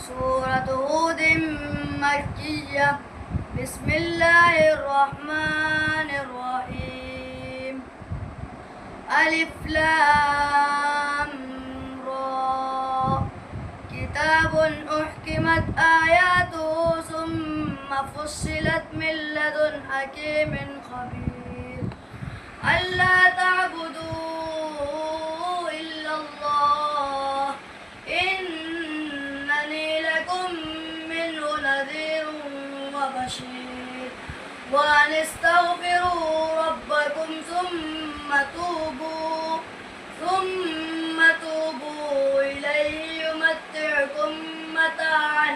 سورة هود مكية. بسم الله الرحمن الرحيم. ألف لام را. كتاب أحكمت آياته ثم فصلت من لدن حكيم خبير. ألا تعبدوا إلا الله إنني لكم منه نذير وبشير. وأن استغفروا ربكم ثم توبوا إليه يمتعكم متاعا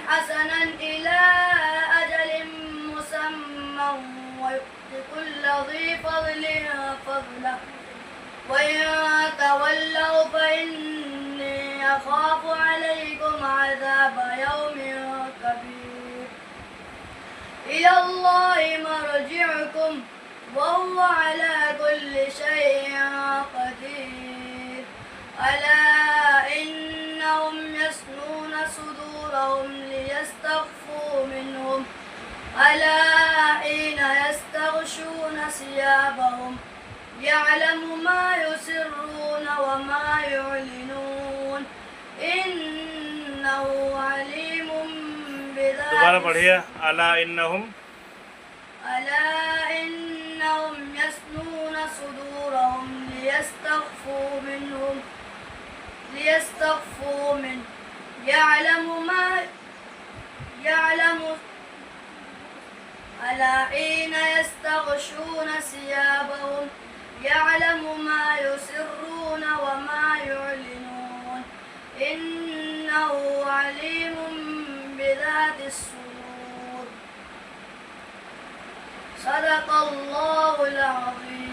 حسنا إلى أجل مسمى ويؤت كل ذي فضل فضله. وإن تولوا فإني أخاف عليكم عذاب يوم كبير. إلى الله مرجعكم وهو على كل شيء قدير. ألا إنهم يثنون صدورهم ليستخفوا منهم ألا حين يستغشون ثيابهم يعلم ما يسرون وما يعلنون إنه عليم بذات. दोबारा पढ़िए. अला इन्नहुम ألا إنهم يثنون صدورهم ليستخفوا منه يعلم ألا حين يستغشون ثيابهم يعلم ما يسرون وما يعلنون إنه عليم بذات الصدور. صدق الله العظيم.